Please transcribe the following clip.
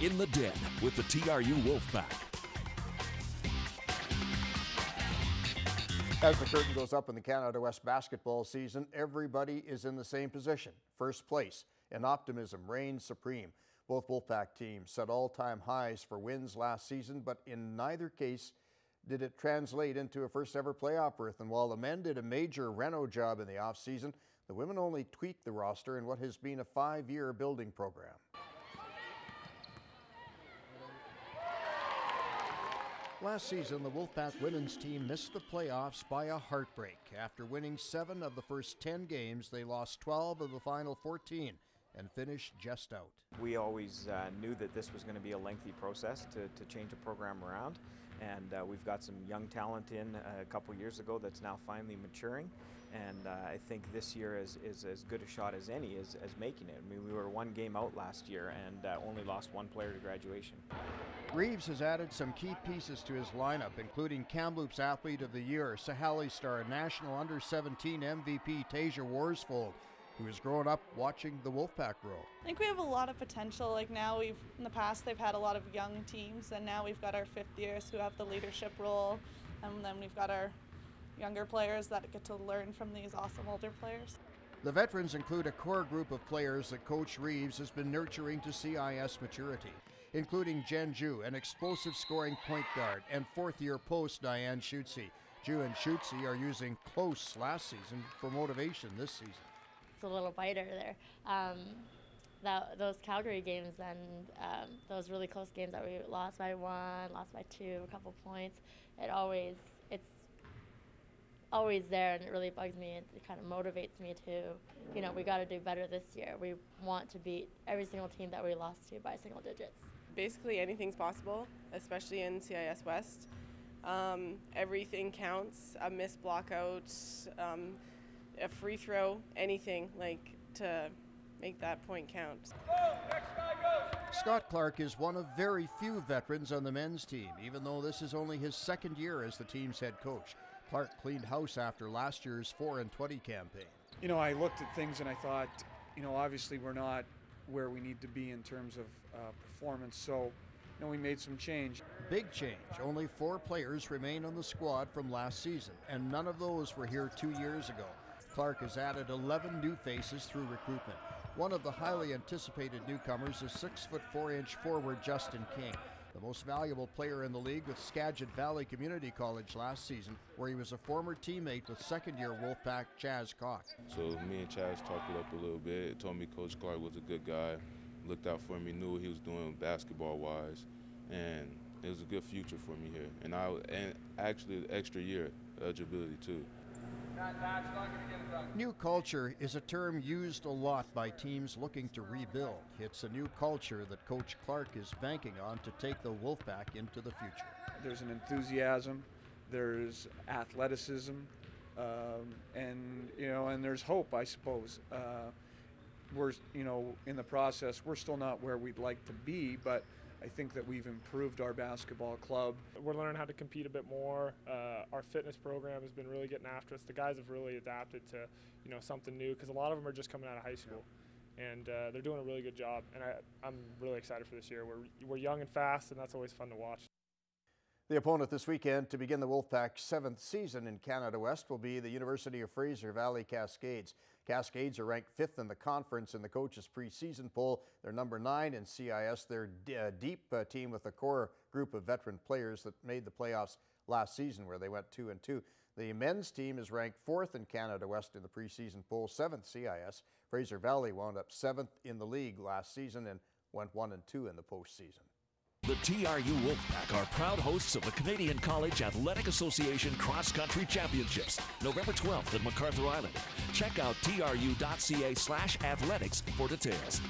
In the Den with the TRU Wolfpack. As the curtain goes up in the Canada West basketball season, everybody is in the same position, first place, and optimism reigns supreme. Both Wolfpack teams set all-time highs for wins last season, but in neither case did it translate into a first-ever playoff berth. And while the men did a major reno job in the offseason, the women only tweaked the roster in what has been a 5-year building program. Last season, the Wolfpack women's team missed the playoffs by a heartbreak. After winning 7 of the first 10 games, they lost 12 of the final 14 and finished just out. We always knew that this was going to be a lengthy process to change a program around, and we've got some young talent in a couple years ago that's now finally maturing, and I think this year is as good a shot as any as making it. I mean, we were 1 game out last year and only lost 1 player to graduation. Reeves has added some key pieces to his lineup, including Kamloops Athlete of the Year, Sahali Star, National Under-17 MVP Tasia Worsfold, who has grown up watching the Wolfpack grow. I think we have a lot of potential. Like now, in the past they've had a lot of young teams, and now we've got our 5th years who have the leadership role, and then we've got our younger players that get to learn from these awesome older players. The veterans include a core group of players that Coach Reeves has been nurturing to CIS maturity, including Jen Ju, an explosive scoring point guard, and 4th-year post Diane Schutze. Ju and Schutze are using close last season for motivation this season. It's a little biter there. Those Calgary games and those really close games that we lost by 1, lost by 2, a couple points, it's always there, and it really bugs me. It kind of motivates me to, we got to do better this year. We want to beat every single team that we lost to by single digits. Basically anything's possible, especially in CIS West. Everything counts, a missed block out, a free throw, anything to make that point count. Scott Clark is one of very few veterans on the men's team, even though this is only his 2nd year as the team's head coach. Clark cleaned house after last year's 4-20 campaign. I looked at things and I thought, obviously we're not where we need to be in terms of performance, so we made some change. Big change. Only 4 players remain on the squad from last season, and none of those were here 2 years ago. Clark has added 11 new faces through recruitment. One of the highly anticipated newcomers is 6'4" forward Justin King, the most valuable player in the league with Skagit Valley Community College last season, where he was a former teammate with 2nd-year Wolfpack Chaz Koch. So me and Chaz talked it up a little bit. It told me Coach Clark was a good guy, looked out for me, knew what he was doing basketball-wise, and it was a good future for me here. And actually the extra year eligibility too. New culture is a term used a lot by teams looking to rebuild. It's a new culture that Coach Clark is banking on to take the Wolfpack into the future. There's an enthusiasm, there's athleticism, and there's hope, I suppose. We're, in the process, we're still not where we'd like to be, but I think that we've improved our basketball club. We're learning how to compete a bit more. Our fitness program has been really getting after us. The guys have really adapted to, something new, because a lot of them are just coming out of high school, and they're doing a really good job. And I'm really excited for this year. We're young and fast, and that's always fun to watch. The opponent this weekend to begin the Wolfpack's 7th season in Canada West will be the University of Fraser Valley Cascades. Cascades are ranked 5th in the conference in the coaches' preseason poll. They're number 9 in CIS. They're a deep team with a core group of veteran players that made the playoffs last season, where they went 2-2. The men's team is ranked 4th in Canada West in the preseason poll, 7th CIS. Fraser Valley wound up 7th in the league last season and went 1-2 in the postseason. The TRU Wolfpack are proud hosts of the Canadian College Athletic Association Cross Country Championships, November 12th at MacArthur Island. Check out tru.ca/athletics for details.